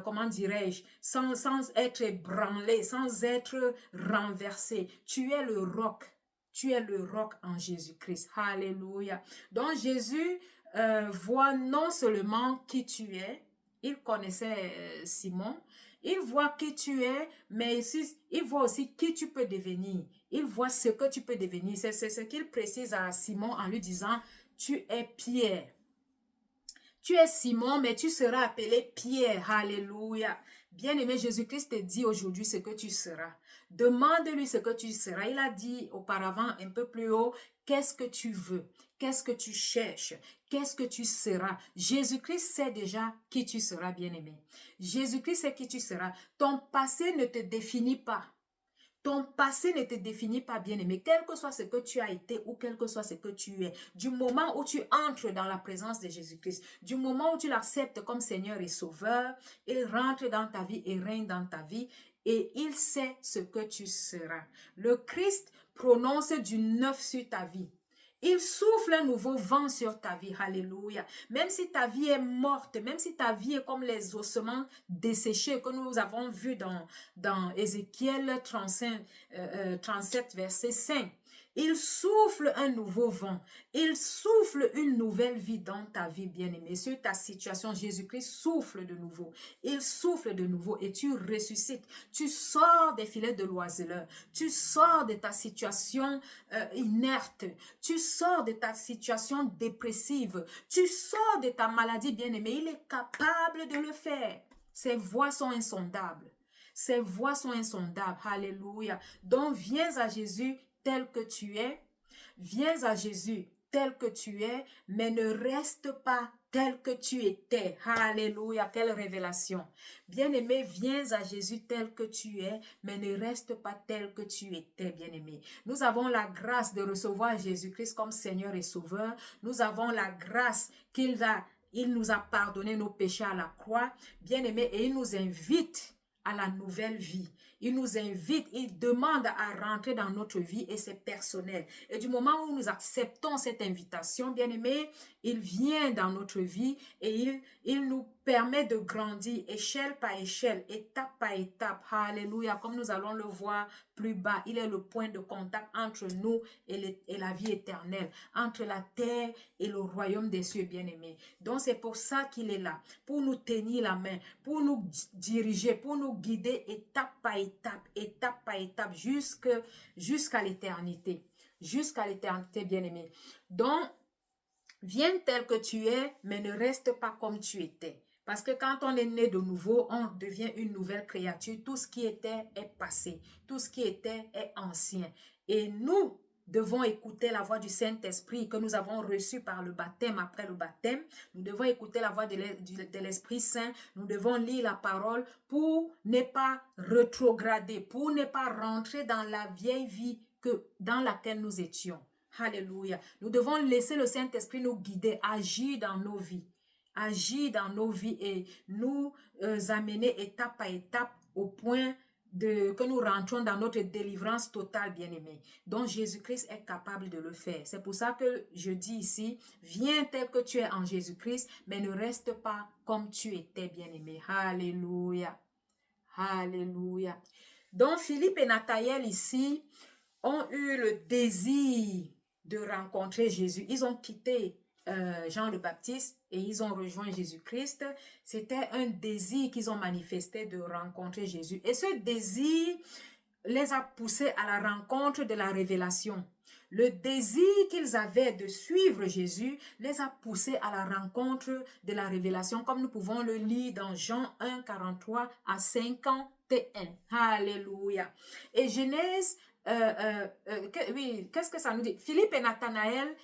[SPEAKER 1] comment dirais-je, sans être ébranlé, sans être renversé. Tu es le roc. Tu es le roc en Jésus-Christ. Alléluia. Donc Jésus voit non seulement qui tu es, il connaissait Simon, il voit qui tu es, mais il voit aussi qui tu peux devenir. Il voit ce que tu peux devenir. C'est ce qu'il précise à Simon en lui disant, tu es Pierre. Tu es Simon, mais tu seras appelé Pierre. Alléluia. Bien-aimé, Jésus-Christ te dit aujourd'hui ce que tu seras. Demande-lui ce que tu seras. Il a dit auparavant, un peu plus haut, qu'est-ce que tu veux? Qu'est-ce que tu cherches? Qu'est-ce que tu seras? Jésus-Christ sait déjà qui tu seras, bien-aimé. Jésus-Christ sait qui tu seras. Ton passé ne te définit pas. Ton passé ne te définit pas, bien-aimé, quel que soit ce que tu as été ou quel que soit ce que tu es. Du moment où tu entres dans la présence de Jésus-Christ, du moment où tu l'acceptes comme Seigneur et Sauveur, il rentre dans ta vie et règne dans ta vie et il sait ce que tu seras. Le Christ prononce du neuf sur ta vie. Il souffle un nouveau vent sur ta vie. Alléluia. Même si ta vie est morte, même si ta vie est comme les ossements desséchés que nous avons vus dans Ézéchiel 37, verset 5. Il souffle un nouveau vent. Il souffle une nouvelle vie dans ta vie, bien-aimée. Sur ta situation, Jésus-Christ souffle de nouveau. Il souffle de nouveau et tu ressuscites. Tu sors des filets de l'oiseleur. Tu sors de ta situation inerte. Tu sors de ta situation dépressive. Tu sors de ta maladie, bien-aimée. Il est capable de le faire. Ses voies sont insondables. Ses voies sont insondables. Alléluia. Donc, viens à Jésus tel que tu es. Viens à Jésus tel que tu es, mais ne reste pas tel que tu étais. Alléluia, quelle révélation. Bien-aimé, viens à Jésus tel que tu es, mais ne reste pas tel que tu étais, bien-aimé. Nous avons la grâce de recevoir Jésus-Christ comme Seigneur et Sauveur. Nous avons la grâce il nous a pardonné nos péchés à la croix, bien-aimé, et il nous invite à la nouvelle vie. Il nous invite, il demande à rentrer dans notre vie et c'est personnel. Et du moment où nous acceptons cette invitation, bien-aimé, il vient dans notre vie et il nous permet de grandir échelle par échelle, étape par étape. Alléluia, comme nous allons le voir plus bas, il est le point de contact entre nous et la vie éternelle, entre la terre et le royaume des cieux, bien-aimés. Donc c'est pour ça qu'il est là, pour nous tenir la main, pour nous diriger, pour nous guider étape par étape, jusqu'à l'éternité. Jusqu'à l'éternité, bien-aimé. Donc, viens tel que tu es, mais ne reste pas comme tu étais. Parce que quand on est né de nouveau, on devient une nouvelle créature. Tout ce qui était est passé. Tout ce qui était est ancien. Et nous devons écouter la voix du Saint-Esprit que nous avons reçu par le baptême. Après le baptême, nous devons écouter la voix de l'Esprit Saint. Nous devons lire la parole pour ne pas rétrograder, pour ne pas rentrer dans la vieille vie dans laquelle nous étions. Alléluia. Nous devons laisser le Saint-Esprit nous guider, agir dans nos vies. Agir dans nos vies et nous amener étape par étape au point que nous rentrons dans notre délivrance totale, bien-aimés. Donc Jésus-Christ est capable de le faire. C'est pour ça que je dis ici, viens tel que tu es en Jésus-Christ, mais ne reste pas comme tu étais, bien-aimé. Alléluia. Alléluia. Donc Philippe et Nathanaël ici ont eu le désir de rencontrer Jésus. Ils ont quitté Jean le Baptiste et ils ont rejoint Jésus-Christ. C'était un désir qu'ils ont manifesté de rencontrer Jésus. Et ce désir les a poussés à la rencontre de la révélation. Le désir qu'ils avaient de suivre Jésus les a poussés à la rencontre de la révélation, comme nous pouvons le lire dans Jean 1, 43 à 51. Alléluia. Et Genèse, oui, qu'est-ce que ça nous dit? Philippe et Nathanaël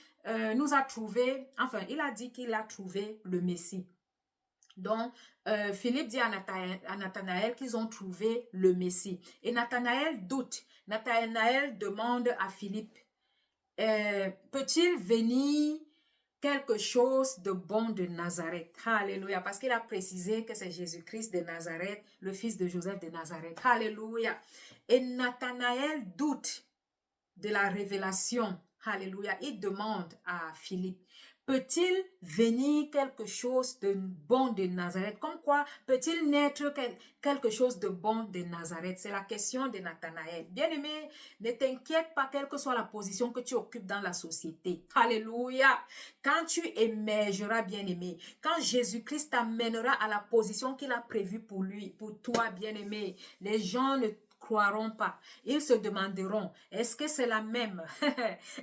[SPEAKER 1] nous a trouvé, enfin, il a dit qu'il a trouvé le Messie. Donc, Philippe dit à Nathanaël qu'ils ont trouvé le Messie. Et Nathanaël doute. Nathanaël demande à Philippe, peut-il venir quelque chose de bon de Nazareth? Alléluia. Parce qu'il a précisé que c'est Jésus-Christ de Nazareth, le fils de Joseph de Nazareth. Alléluia. Et Nathanaël doute de la révélation. Alléluia. Il demande à Philippe, peut-il venir quelque chose de bon de Nazareth? Comme quoi, peut-il naître quelque chose de bon de Nazareth? C'est la question de Nathanaël. Bien-aimé, ne t'inquiète pas, quelle que soit la position que tu occupes dans la société. Alléluia. Quand tu émergeras, bien-aimé, quand Jésus-Christ t'amènera à la position qu'il a prévue pour lui, pour toi, bien-aimé, les gens ne croiront pas. Ils se demanderont, est-ce que c'est la même?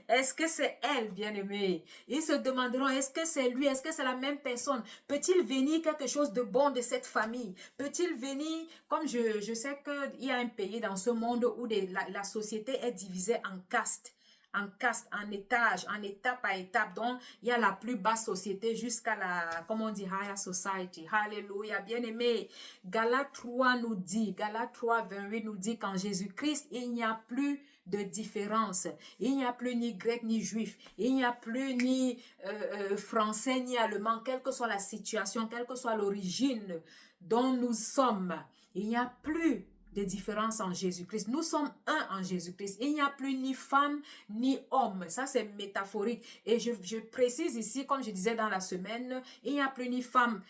[SPEAKER 1] Est-ce que c'est elle, bien-aimée? Ils se demanderont, est-ce que c'est lui? Est-ce que c'est la même personne? Peut-il venir quelque chose de bon de cette famille? Peut-il venir, comme je sais qu'il y a un pays dans ce monde où la société est divisée en castes. En caste, en étage, en étape à étape. Donc, il y a la plus basse société jusqu'à la, comment on dit, higher society. Alléluia, bien-aimé. Galates 3 nous dit, Galates 3, 28 nous dit qu'en Jésus-Christ, il n'y a plus de différence. Il n'y a plus ni grec ni juif. Il n'y a plus ni français ni allemand, quelle que soit la situation, quelle que soit l'origine dont nous sommes. Il n'y a plus de différence en Jésus-Christ. Nous sommes un en Jésus-Christ. Il n'y a plus ni femme ni homme. Ça, c'est métaphorique. Et je précise ici, comme je disais dans la semaine, il n'y a plus ni femme,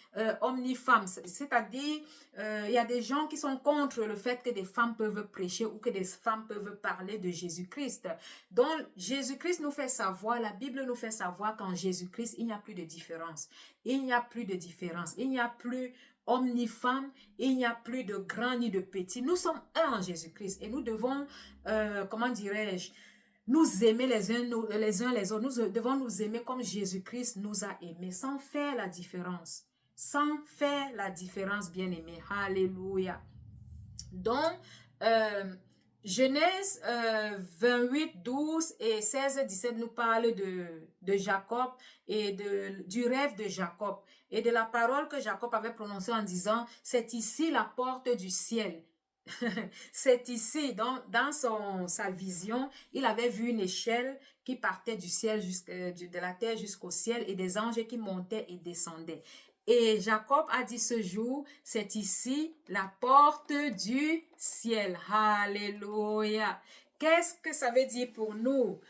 [SPEAKER 1] homme ni femme. C'est-à-dire, il y a des gens qui sont contre le fait que des femmes peuvent prêcher ou que des femmes peuvent parler de Jésus-Christ. Donc, Jésus-Christ nous fait savoir, la Bible nous fait savoir qu'en Jésus-Christ, il n'y a plus de différence. Il n'y a plus de différence. Il n'y a plus homme ni femme, il n'y a plus de grand ni de petit. Nous sommes un en Jésus-Christ et nous devons, comment dirais-je, nous aimer les uns les autres. Nous devons nous aimer comme Jésus-Christ nous a aimés, sans faire la différence. Sans faire la différence, bien-aimés. Alléluia. Donc, Genèse 28, 12 et 16, 17 nous parle de Jacob et du rêve de Jacob et de la parole que Jacob avait prononcée en disant, c'est ici la porte du ciel. C'est ici, dans sa vision, il avait vu une échelle qui partait du ciel, de la terre jusqu'au ciel et des anges qui montaient et descendaient. Et Jacob a dit ce jour, c'est ici la porte du ciel. Alléluia. Qu'est-ce que ça veut dire pour nous?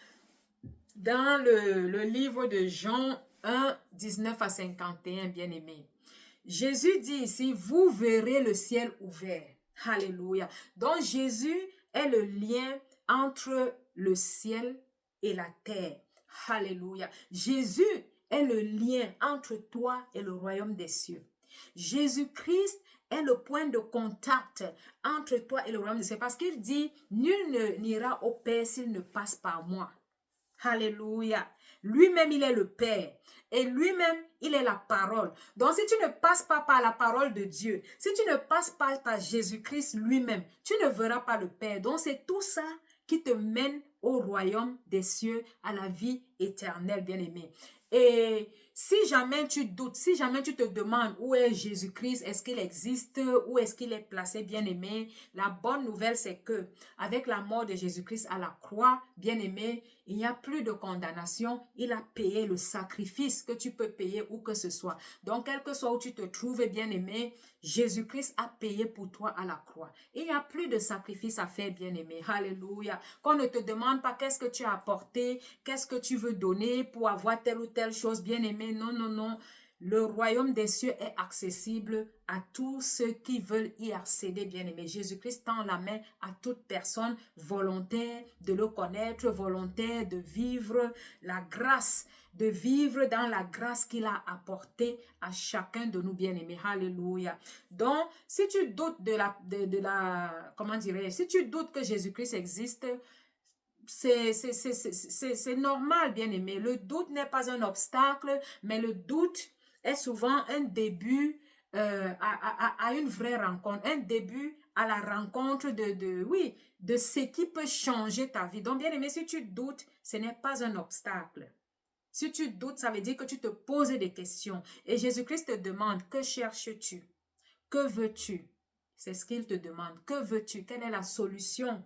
[SPEAKER 1] Dans le livre de Jean 1, 19 à 51, bien-aimé. Jésus dit ici, vous verrez le ciel ouvert. Alléluia. Donc Jésus est le lien entre le ciel et la terre. Alléluia. Jésus est le lien entre toi et le royaume des cieux. Jésus-Christ est le point de contact entre toi et le royaume des cieux. Parce qu'il dit, nul n'ira au Père s'il ne passe par moi. Alléluia. Lui-même, il est le Père. Et lui-même, il est la parole. Donc, si tu ne passes pas par la parole de Dieu, si tu ne passes pas par Jésus-Christ lui-même, tu ne verras pas le Père. Donc, c'est tout ça qui te mène au royaume des cieux, à la vie éternelle, bien-aimé. Et si jamais tu doutes, si jamais tu te demandes où est Jésus-Christ, est-ce qu'il existe, où est-ce qu'il est placé, bien-aimé, la bonne nouvelle, c'est que avec la mort de Jésus-Christ à la croix, bien-aimé, il n'y a plus de condamnation. Il a payé le sacrifice que tu peux payer où que ce soit. Donc, quel que soit où tu te trouves, bien-aimé, Jésus-Christ a payé pour toi à la croix. Il n'y a plus de sacrifice à faire, bien-aimé. Alléluia. Qu'on ne te demande pas qu'est-ce que tu as apporté, qu'est-ce que tu veux donner pour avoir telle ou telle chose, bien-aimé. Non, non, non. Le royaume des cieux est accessible à tous ceux qui veulent y accéder, bien-aimé. Jésus-Christ tend la main à toute personne volontaire de le connaître, volontaire de vivre la grâce, de vivre dans la grâce qu'il a apportée à chacun de nous, bien-aimés. Alléluia. Donc, si tu doutes comment dirais-je, si tu doutes que Jésus-Christ existe, c'est normal, bien-aimé. Le doute n'est pas un obstacle, mais le doute est souvent un début à une vraie rencontre, un début à la rencontre oui, de ce qui peut changer ta vie. Donc, bien-aimé, si tu doutes, ce n'est pas un obstacle. Si tu doutes, ça veut dire que tu te poses des questions. Et Jésus-Christ te demande, que cherches-tu? Que veux-tu? C'est ce qu'il te demande. Que veux-tu? Quelle est la solution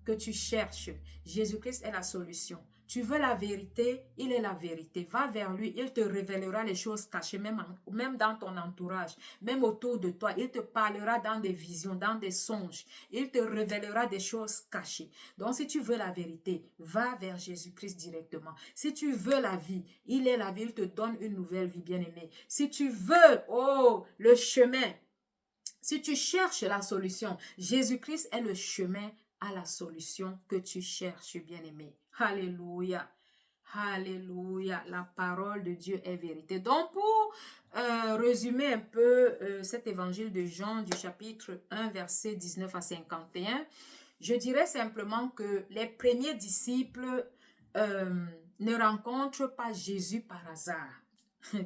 [SPEAKER 1] que tu cherches? Jésus-Christ est la solution. Tu veux la vérité, il est la vérité. Va vers lui, il te révélera les choses cachées, même dans ton entourage, même autour de toi. Il te parlera dans des visions, dans des songes. Il te révélera des choses cachées. Donc, si tu veux la vérité, va vers Jésus-Christ directement. Si tu veux la vie, il est la vie, il te donne une nouvelle vie, bien-aimée. Si tu veux, le chemin, si tu cherches la solution, Jésus-Christ est le chemin à la solution que tu cherches, bien-aimé. Alléluia. Alléluia. La parole de Dieu est vérité. Donc, pour résumer un peu cet évangile de Jean du chapitre 1, verset 19 à 51, je dirais simplement que les premiers disciples ne rencontrent pas Jésus par hasard.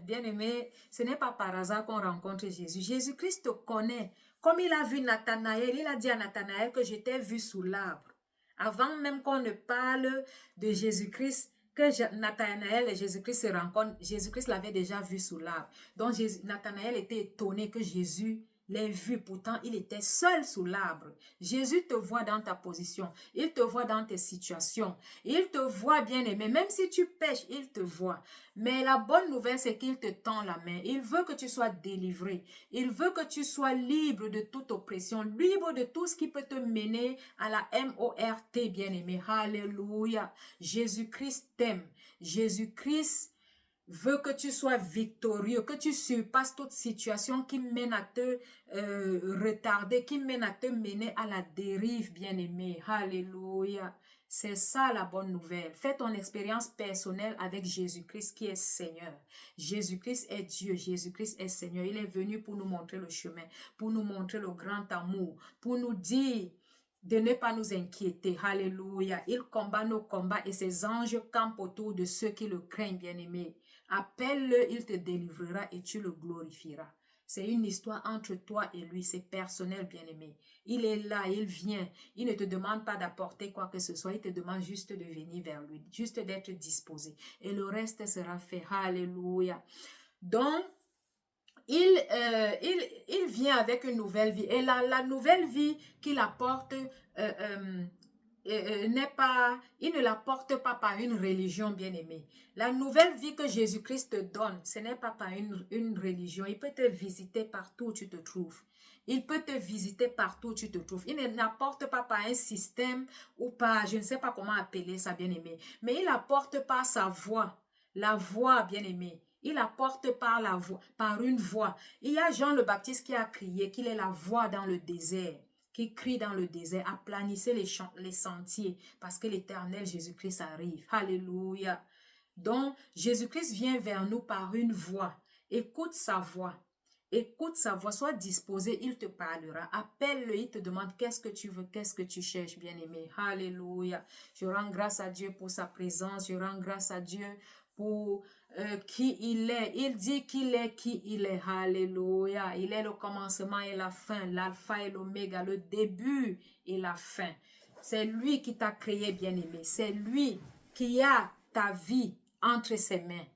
[SPEAKER 1] Bien-aimé, ce n'est pas par hasard qu'on rencontre Jésus. Jésus-Christ te connaît. Comme il a vu Nathanaël, il a dit à Nathanaël que j'étais vu sous l'arbre. Avant même qu'on ne parle de Jésus-Christ, que Nathanaël et Jésus-Christ se rencontrent, Jésus-Christ l'avait déjà vu sous l'arbre. Donc Nathanaël était étonné que Jésus l'ait vu. Pourtant, il était seul sous l'arbre. Jésus te voit dans ta position. Il te voit dans tes situations. Il te voit, bien-aimé. Même si tu pèches, il te voit. Mais la bonne nouvelle, c'est qu'il te tend la main. Il veut que tu sois délivré. Il veut que tu sois libre de toute oppression, libre de tout ce qui peut te mener à la M-O-R-T, bien-aimé. Alléluia. Jésus-Christ t'aime. Jésus-Christ veut que tu sois victorieux, que tu surpasses toute situation qui mène à te retarder, qui mène à te mener à la dérive, bien-aimé. Alléluia. C'est ça la bonne nouvelle. Fais ton expérience personnelle avec Jésus-Christ qui est Seigneur. Jésus-Christ est Dieu, Jésus-Christ est Seigneur. Il est venu pour nous montrer le chemin, pour nous montrer le grand amour, pour nous dire de ne pas nous inquiéter. Alléluia. Il combat nos combats et ses anges campent autour de ceux qui le craignent, bien-aimés. Appelle-le, il te délivrera et tu le glorifieras. C'est une histoire entre toi et lui. C'est personnel, bien-aimé. Il est là, il vient. Il ne te demande pas d'apporter quoi que ce soit. Il te demande juste de venir vers lui, juste d'être disposé. Et le reste sera fait. Alléluia. Donc, il vient avec une nouvelle vie. Et la nouvelle vie qu'il apporte il ne l'apporte pas par une religion, bien-aimée. La nouvelle vie que Jésus-Christ te donne, ce n'est pas par une religion. Il peut te visiter partout où tu te trouves. Il peut te visiter partout où tu te trouves. Il n'apporte pas par un système ou par, je ne sais pas comment appeler ça, bien-aimé. Mais il apporte par sa voix. La voix, bien-aimé. Il apporte par la voix, par une voix. Il y a Jean le Baptiste qui a crié qu'il est la voix dans le désert, qui crie dans le désert, aplanissez les sentiers, parce que l'Éternel Jésus-Christ arrive. Alléluia. Donc, Jésus-Christ vient vers nous par une voix. Écoute sa voix. Écoute sa voix, sois disposé, il te parlera. Appelle-le, il te demande qu'est-ce que tu veux, qu'est-ce que tu cherches, bien-aimé. Alléluia. Je rends grâce à Dieu pour sa présence. Je rends grâce à Dieu pour qui il est. Il dit qu'il est qui il est. Alléluia. Il est le commencement et la fin, l'alpha et l'oméga, le début et la fin. C'est lui qui t'a créé, bien-aimé. C'est lui qui a ta vie entre ses mains.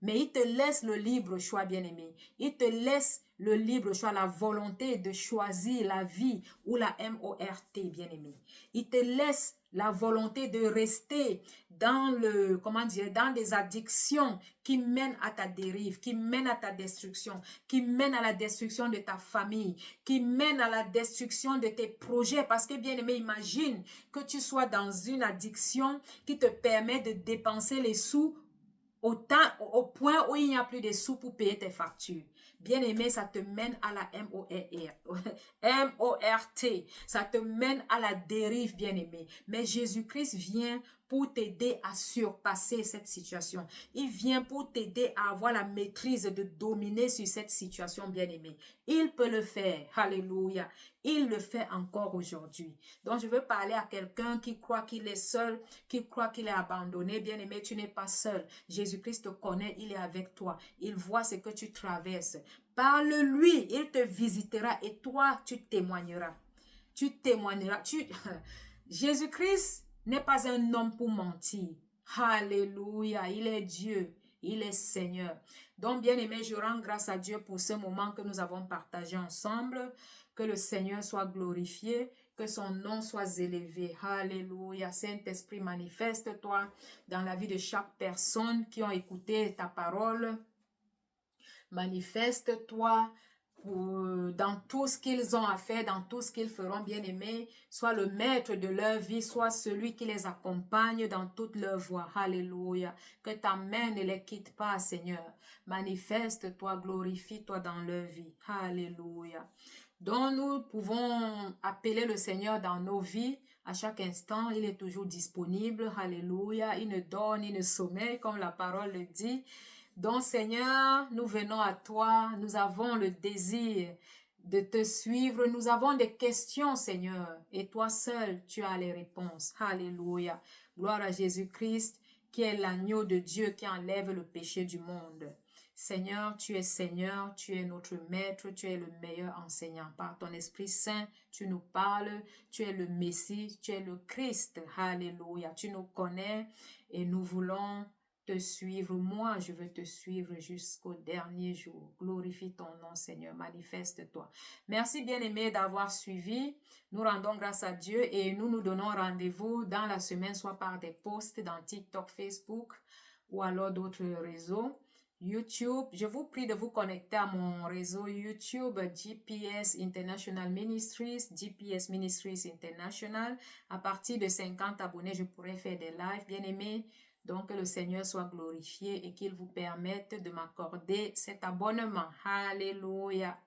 [SPEAKER 1] Mais il te laisse le libre choix, bien-aimé. Il te laisse le libre choix, la volonté de choisir la vie ou la MORT, bien-aimé. Il te laisse la volonté de rester dans dans des addictions qui mènent à ta dérive, qui mènent à ta destruction, qui mènent à la destruction de ta famille, qui mènent à la destruction de tes projets. Parce que, bien-aimé, imagine que tu sois dans une addiction qui te permet de dépenser les sous au point où il n'y a plus de sous pour payer tes factures. Bien aimé, ça te mène à la M-O-R-T. Ça te mène à la dérive, bien aimé. Mais Jésus-Christ vient pour t'aider à surpasser cette situation. Il vient pour t'aider à avoir la maîtrise de dominer sur cette situation, bien aimé. Il peut le faire. Alléluia. Il le fait encore aujourd'hui. Donc, je veux parler à quelqu'un qui croit qu'il est seul, qui croit qu'il est abandonné. Bien aimé, tu n'es pas seul. Jésus-Christ te connaît, il est avec toi. Il voit ce que tu traverses. Parle-lui, il te visitera et toi, tu témoigneras. Tu témoigneras. Jésus-Christ n'est pas un homme pour mentir. Alléluia, il est Dieu. Il est Seigneur. Donc, bien aimé, je rends grâce à Dieu pour ce moment que nous avons partagé ensemble. Que le Seigneur soit glorifié, que son nom soit élevé. Alléluia. Saint-Esprit, manifeste-toi dans la vie de chaque personne qui a écouté ta parole. Manifeste-toi dans tout ce qu'ils ont à faire, dans tout ce qu'ils feront, bien aimés. Sois le maître de leur vie, sois celui qui les accompagne dans toute leur voie. Alléluia. Que ta main ne les quitte pas, Seigneur. Manifeste-toi, glorifie-toi dans leur vie. Alléluia. Donc nous pouvons appeler le Seigneur dans nos vies. À chaque instant, il est toujours disponible. Alléluia. Il ne dort ni ne sommeille, comme la parole le dit. Donc, Seigneur, nous venons à toi. Nous avons le désir de te suivre. Nous avons des questions, Seigneur. Et toi seul, tu as les réponses. Alléluia. Gloire à Jésus-Christ, qui est l'agneau de Dieu qui enlève le péché du monde. Seigneur, tu es notre maître, tu es le meilleur enseignant. Par ton Esprit Saint, tu nous parles, tu es le Messie, tu es le Christ. Alléluia. Tu nous connais et nous voulons te suivre. Moi, je veux te suivre jusqu'au dernier jour. Glorifie ton nom, Seigneur. Manifeste-toi. Merci, bien-aimé, d'avoir suivi. Nous rendons grâce à Dieu et nous nous donnons rendez-vous dans la semaine, soit par des posts dans TikTok, Facebook ou alors d'autres réseaux. YouTube, je vous prie de vous connecter à mon réseau YouTube GPS International Ministries, GPS Ministries International. À partir de 50 abonnés, je pourrai faire des lives, bien aimés. Donc, que le Seigneur soit glorifié et qu'il vous permette de m'accorder cet abonnement. Alléluia.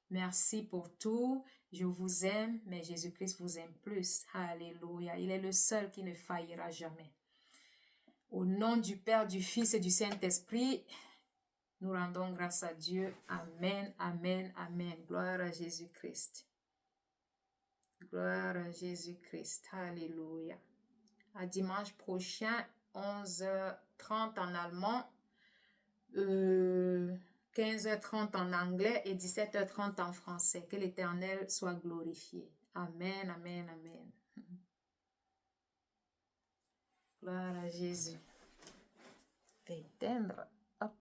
[SPEAKER 1] Merci pour tout. Je vous aime, mais Jésus-Christ vous aime plus. Alléluia. Il est le seul qui ne faillira jamais. Au nom du Père, du Fils et du Saint-Esprit, nous rendons grâce à Dieu. Amen, amen, amen. Gloire à Jésus-Christ. Gloire à Jésus-Christ. Alléluia. À dimanche prochain, 11h30 en allemand. 15h30 en anglais et 17h30 en français. Que l'Éternel soit glorifié. Amen, amen, amen. Gloire à Jésus. Éteindre.